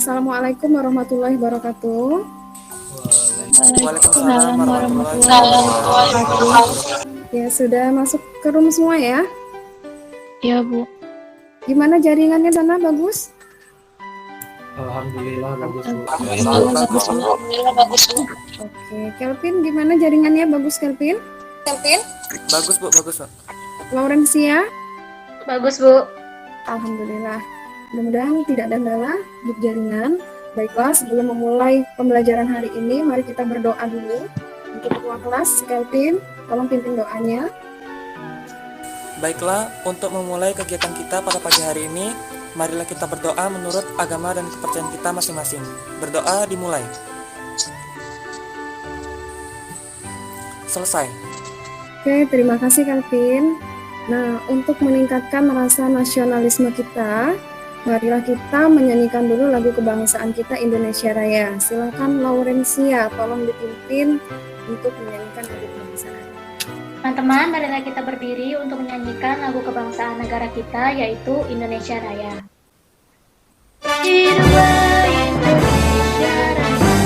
Assalamualaikum warahmatullahi wabarakatuh. Waalaikumsalam Waalaikumsalam warahmatullahi warahmatullahi wabarakatuh. wabarakatuh. Ya, sudah masuk ke room semua ya? Ya, Bu. Gimana jaringannya sana, bagus? Alhamdulillah bagus Bu. Alhamdulillah bagus, Bu. Oke, Kelvin gimana jaringannya? Bagus, Kelvin? Bagus Bu, bagus Bu. Laurencia? Bagus, Bu. Alhamdulillah. Mudah-mudahan tidak ada kendala di jaringan. Baiklah, sebelum memulai pembelajaran hari ini, mari kita berdoa dulu. Untuk ketua kelas, Kelvin, tolong pimpin doanya. Baiklah, untuk memulai kegiatan kita pada pagi hari ini, marilah kita berdoa menurut agama dan kepercayaan kita masing-masing. Berdoa dimulai. Selesai. Oke, terima kasih Kelvin. Nah, untuk meningkatkan rasa nasionalisme kita, marilah kita menyanyikan dulu lagu kebangsaan kita Indonesia Raya. Silakan Laurencia, tolong dipimpin untuk menyanyikan lagu kebangsaan. Teman-teman, marilah kita berdiri untuk menyanyikan lagu kebangsaan negara kita, yaitu Indonesia Raya. Hidup Indonesia Raya.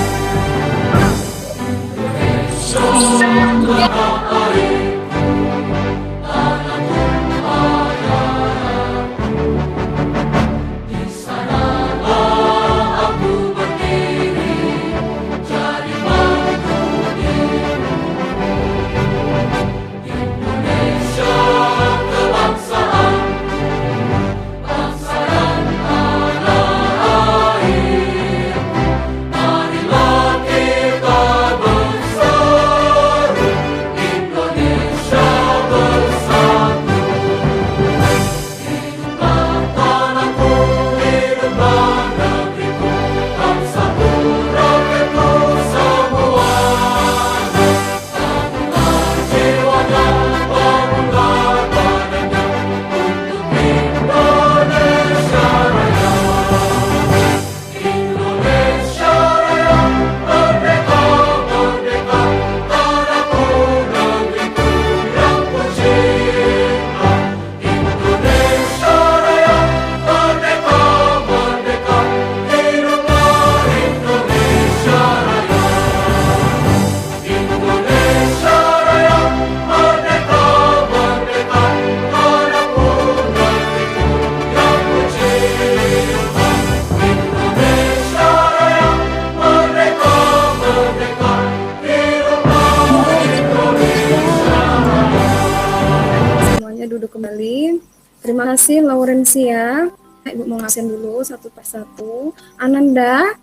Terima kasih Laurencia. Ibu mau ngasen dulu satu persatu. Ananda.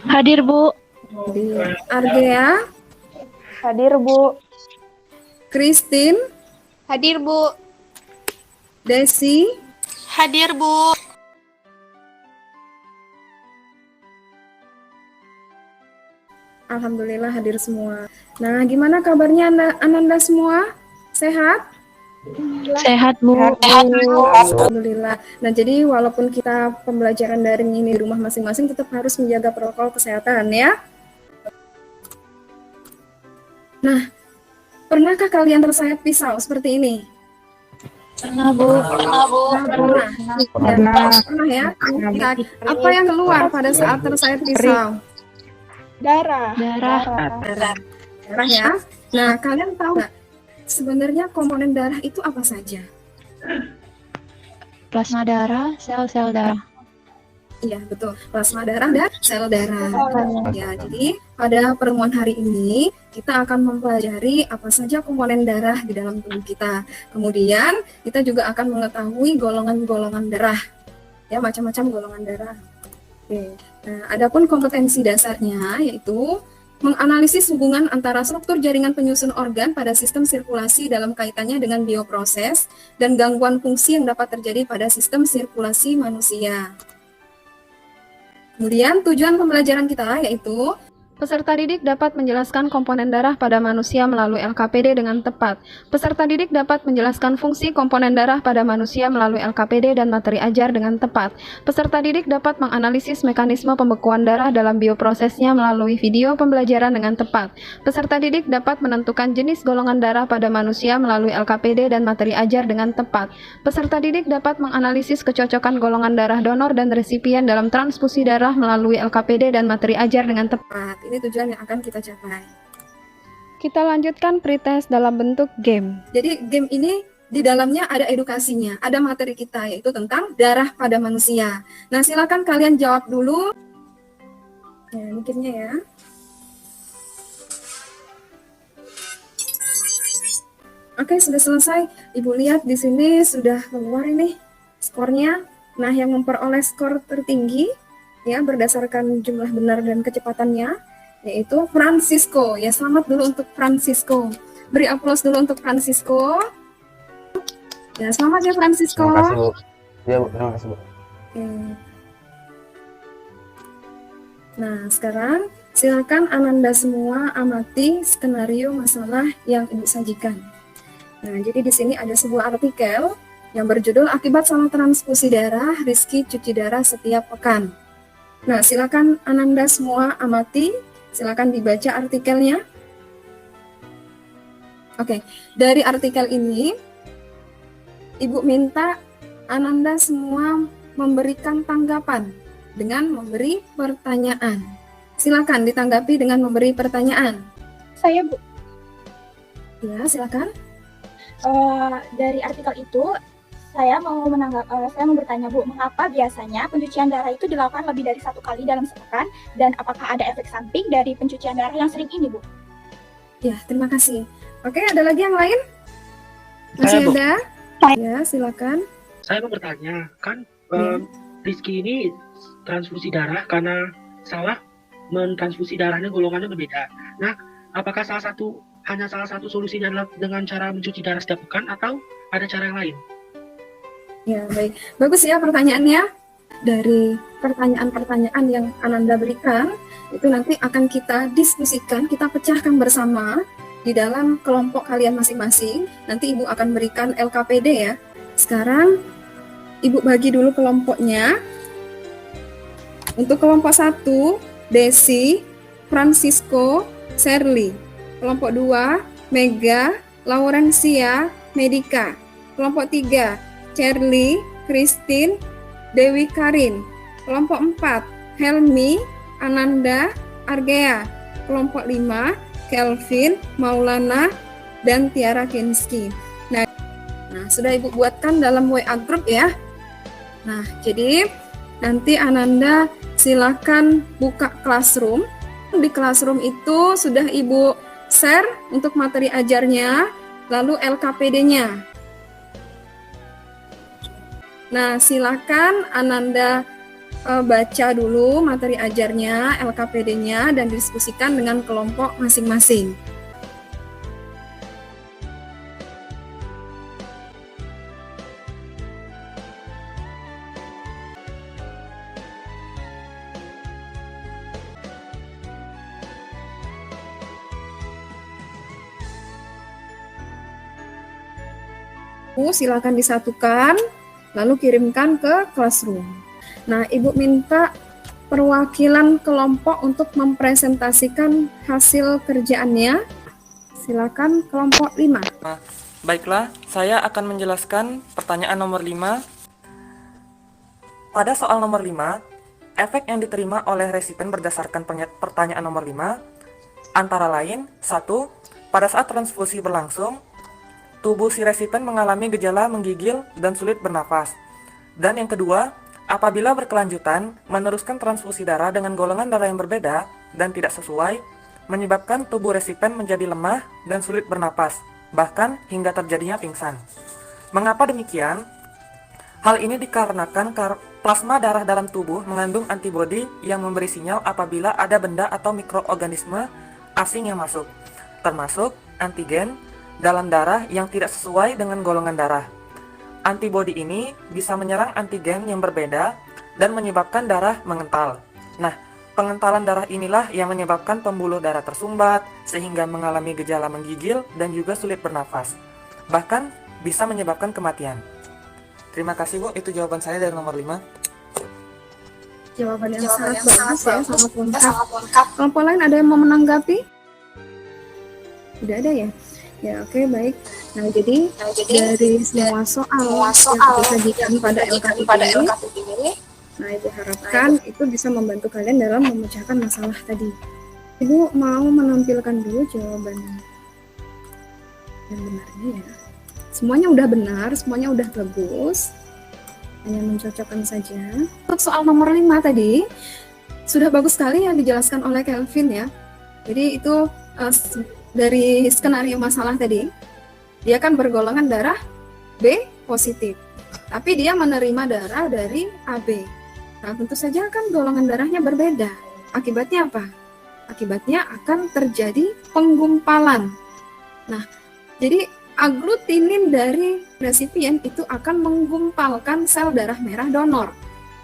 Hadir, Bu. Hadir. Argea. Hadir, Bu. Christine. Hadir, Bu. Desi. Hadir, Bu. Alhamdulillah hadir semua. Nah, gimana kabarnya Ananda semua? Sehat? Sehat, Bu. Alhamdulillah. Nah, jadi walaupun kita pembelajaran daring ini di rumah masing-masing, tetap harus menjaga protokol kesehatan ya. Nah, pernahkah kalian tersayat pisau seperti ini? Pernah, Bu. Pernah ya? Apa yang keluar pada saat tersayat pisau? Darah Ya. Nah, kalian tahu nggak sebenarnya komponen darah itu apa saja? Plasma darah, sel-sel darah. Iya, betul. Plasma darah dan sel darah. Ya, jadi pada pertemuan hari ini kita akan mempelajari apa saja komponen darah di dalam tubuh kita. Kemudian kita juga akan mengetahui golongan-golongan darah. Ya, macam-macam golongan darah. Oke. Nah, adapun kompetensi dasarnya yaitu menganalisis hubungan antara struktur jaringan penyusun organ pada sistem sirkulasi dalam kaitannya dengan bioproses dan gangguan fungsi yang dapat terjadi pada sistem sirkulasi manusia. Kemudian tujuan pembelajaran kita yaitu Peserta didik dapat menjelaskan komponen darah pada manusia melalui LKPD dengan tepat. Peserta didik dapat menjelaskan fungsi komponen darah pada manusia melalui LKPD dan materi ajar dengan tepat. Peserta didik dapat menganalisis mekanisme pembekuan darah dalam bioprosesnya melalui video pembelajaran dengan tepat. Peserta didik dapat menentukan jenis golongan darah pada manusia melalui LKPD dan materi ajar dengan tepat. Peserta didik dapat menganalisis kecocokan golongan darah donor dan resipien dalam transfusi darah melalui LKPD dan materi ajar dengan tepat. Ini tujuan yang akan kita capai. Kita lanjutkan pretest dalam bentuk game. Jadi game ini di dalamnya ada edukasinya, ada materi kita yaitu tentang darah pada manusia. Nah, silakan kalian jawab dulu. Ya, mikirnya ya. Oke, sudah selesai. Ibu lihat di sini sudah keluar ini skornya. Nah, yang memperoleh skor tertinggi ya berdasarkan jumlah benar dan kecepatannya yaitu Francisco. Ya, selamat dulu untuk Francisco. Beri aplaus dulu untuk Francisco. Ya, selamat ya Francisco. Terima kasih, Bu. Ya, Bu. Terima kasih, Bu. Oke. Nah, sekarang silakan Ananda semua amati skenario masalah yang Ibu sajikan. Nah, jadi di sini ada sebuah artikel yang berjudul Akibat Salah Transfusi Darah, Rizky Cuci Darah Setiap Pekan. Nah, silakan Ananda semua amati. Silakan dibaca artikelnya. Oke, dari artikel ini, Ibu minta Ananda semua memberikan tanggapan dengan memberi pertanyaan. Silakan ditanggapi dengan memberi pertanyaan. Saya, Bu. Ya, silakan. Dari artikel itu, saya mau bertanya, Bu, mengapa biasanya pencucian darah itu dilakukan lebih dari 1 kali dalam sepekan, dan apakah ada efek samping dari pencucian darah yang sering ini, Bu? Ya, terima kasih. Oke, ada lagi yang lain? Masih Bu. ada? Ya, silakan. Saya mau bertanya, kan Ya. Rizky ini transfusi darah karena salah mentransfusi darahnya golongannya berbeda. Nah, apakah hanya salah satu solusinya adalah dengan cara mencuci darah setiap pekan atau ada cara yang lain? Ya, baik. Bagus ya pertanyaannya. Dari pertanyaan-pertanyaan yang Ananda berikan, itu nanti akan kita diskusikan, kita pecahkan bersama di dalam kelompok kalian masing-masing. Nanti Ibu akan berikan LKPD ya. Sekarang Ibu bagi dulu kelompoknya. Untuk kelompok 1, Desi, Francisco, Shirley. Kelompok 2, Mega, Laurencia, Medika. Kelompok 3, Charlie, Christine, Dewi Karin. Kelompok 4, Helmi, Ananda, Argea. Kelompok 5, Kelvin, Maulana, dan Tiara Kinski. Nah, sudah Ibu buatkan dalam WA group ya. Nah, jadi nanti Ananda silakan buka Classroom. Di Classroom itu sudah Ibu share untuk materi ajarnya, lalu LKPD-nya. Nah, silakan Ananda baca dulu materi ajarnya, LKPD-nya, dan diskusikan dengan kelompok masing-masing. Silakan disatukan, lalu kirimkan ke Classroom. Nah, Ibu minta perwakilan kelompok untuk mempresentasikan hasil kerjaannya. Silakan kelompok 5. Baiklah, saya akan menjelaskan pertanyaan nomor 5. Pada soal nomor 5, efek yang diterima oleh resipien berdasarkan pertanyaan nomor 5 antara lain: 1. Pada saat transfusi berlangsung, tubuh si resipien mengalami gejala menggigil dan sulit bernafas. Dan yang kedua, apabila berkelanjutan meneruskan transfusi darah dengan golongan darah yang berbeda dan tidak sesuai, menyebabkan tubuh resipien menjadi lemah dan sulit bernapas, bahkan hingga terjadinya pingsan. Mengapa demikian? Hal ini dikarenakan plasma darah dalam tubuh mengandung antibodi yang memberi sinyal apabila ada benda atau mikroorganisme asing yang masuk, termasuk antigen dalam darah yang tidak sesuai dengan golongan darah. Antibodi ini bisa menyerang antigen yang berbeda dan menyebabkan darah mengental. Nah, Pengentalan darah inilah yang menyebabkan pembuluh darah tersumbat, sehingga mengalami gejala menggigil dan juga sulit bernafas. Bahkan bisa menyebabkan kematian. Terima kasih Bu, itu jawaban saya dari nomor 5. Jawaban yang sangat bagus ya, sangat lengkap. Kelompok lain ada yang mau menanggapi? Tidak ada ya? Ya oke, baik. Nah jadi dari semua soal yang disajikan pada LKTP ini, nah Ibu harapkan itu bisa membantu kalian dalam memecahkan masalah tadi. Ibu mau menampilkan dulu jawaban yang benarnya ya. Semuanya udah benar, semuanya udah bagus. Hanya mencocokkan saja. Untuk soal nomor 5 tadi, sudah bagus sekali yang dijelaskan oleh Kelvin ya. Jadi itu dari skenario masalah tadi, dia kan bergolongan darah B positif. Tapi dia menerima darah dari AB. Nah, tentu saja kan golongan darahnya berbeda. Akibatnya apa? Akibatnya akan terjadi penggumpalan. Nah, jadi aglutinin dari resipien itu akan menggumpalkan sel darah merah donor.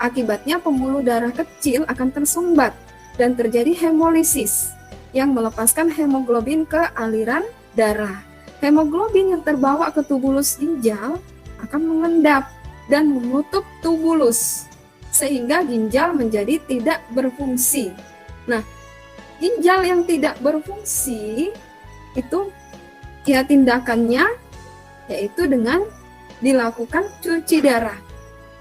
Akibatnya pembuluh darah kecil akan tersumbat dan terjadi hemolisis yang melepaskan hemoglobin ke aliran darah. Hemoglobin yang terbawa ke tubulus ginjal akan mengendap dan menutup tubulus sehingga ginjal menjadi tidak berfungsi. Nah, ginjal yang tidak berfungsi itu ya tindakannya yaitu dengan dilakukan cuci darah.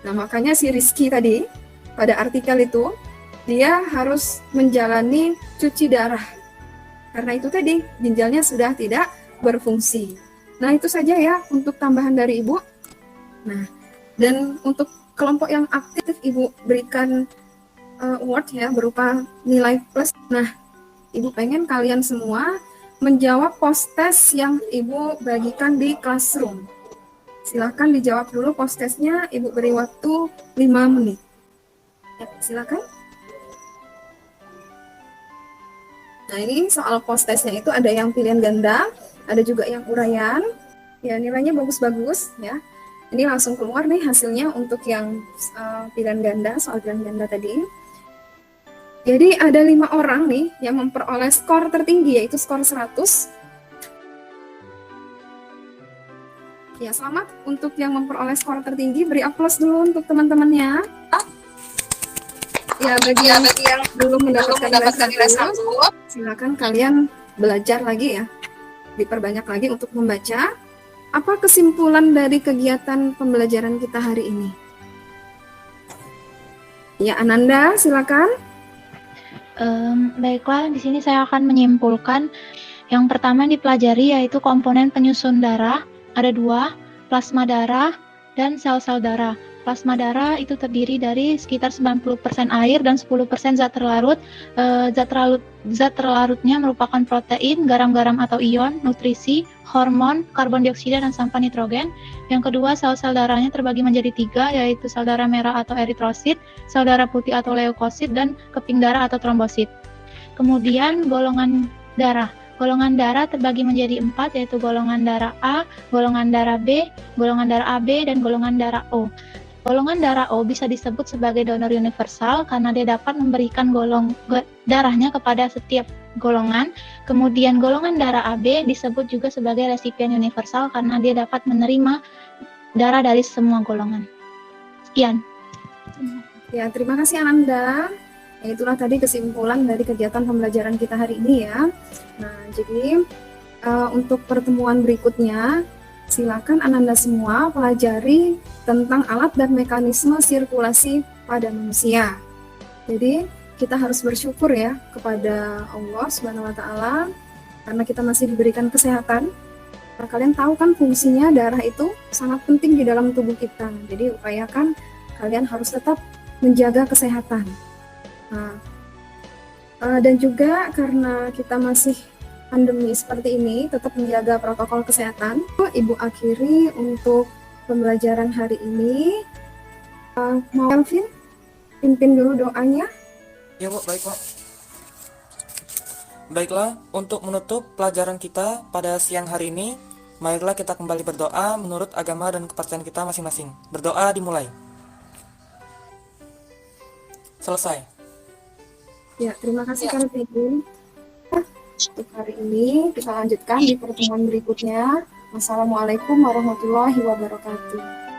Nah, makanya si Rizky tadi pada artikel itu dia harus menjalani cuci darah. Karena itu tadi ginjalnya sudah tidak berfungsi. Nah, itu saja ya untuk tambahan dari Ibu. Nah, dan untuk kelompok yang aktif Ibu berikan award ya berupa nilai plus. Nah, Ibu pengen kalian semua menjawab post-test yang Ibu bagikan di classroom. Silakan dijawab dulu post-testnya, Ibu beri waktu 5 menit. Ya, silakan. Nah, ini soal post-testnya itu ada yang pilihan ganda, ada juga yang uraian. Ya, nilainya bagus-bagus ya. Ini langsung keluar nih hasilnya untuk yang pilihan ganda, soal pilihan ganda tadi. Jadi ada 5 orang nih yang memperoleh skor tertinggi yaitu skor 100. Ya, selamat untuk yang memperoleh skor tertinggi. Beri aplaus dulu untuk teman-temannya. Ya, bagi yang belum mendapatkan nilai 100, silakan kalian belajar lagi ya. Diperbanyak lagi untuk membaca. Apa kesimpulan dari kegiatan pembelajaran kita hari ini? Ya, Ananda, silakan. Baiklah, di sini saya akan menyimpulkan yang pertama yang dipelajari yaitu komponen penyusun darah. Ada 2, plasma darah dan sel-sel darah. Plasma darah itu terdiri dari sekitar 90% air dan 10% zat terlarut. Zat terlarutnya merupakan protein, garam-garam atau ion, nutrisi, hormon, karbon dioksida, dan sampah nitrogen. Yang kedua, sel-sel darahnya terbagi menjadi 3, yaitu sel darah merah atau eritrosit, sel darah putih atau leukosit, dan keping darah atau trombosit. Kemudian golongan darah. Golongan darah terbagi menjadi 4, yaitu golongan darah A, golongan darah B, golongan darah AB, dan golongan darah O. Golongan darah O bisa disebut sebagai donor universal karena dia dapat memberikan darahnya kepada setiap golongan. Kemudian golongan darah AB disebut juga sebagai resipien universal karena dia dapat menerima darah dari semua golongan. Sekian. Ya, terima kasih Ananda. Itulah tadi kesimpulan dari kegiatan pembelajaran kita hari ini ya. Nah, jadi untuk pertemuan berikutnya, silakan Ananda semua pelajari tentang alat dan mekanisme sirkulasi pada manusia. Jadi kita harus bersyukur ya kepada Allah Subhanahu wa taala karena kita masih diberikan kesehatan. Nah, kalian tahu kan fungsinya darah itu sangat penting di dalam tubuh kita. Jadi upayakan kalian harus tetap menjaga kesehatan. Nah, dan juga karena kita masih pandemi seperti ini, tetap menjaga protokol kesehatan. Ibu akhiri untuk pembelajaran hari ini. Mau Kelvin pimpin dulu doanya. Ya Bu, baik Pak. Baiklah, untuk menutup pelajaran kita pada siang hari ini, marilah kita kembali berdoa menurut agama dan kepercayaan kita masing-masing. Berdoa dimulai. Selesai. Ya, terima kasih Kak Peggy. Untuk hari ini kita lanjutkan di pertemuan berikutnya. Wassalamualaikum warahmatullahi wabarakatuh.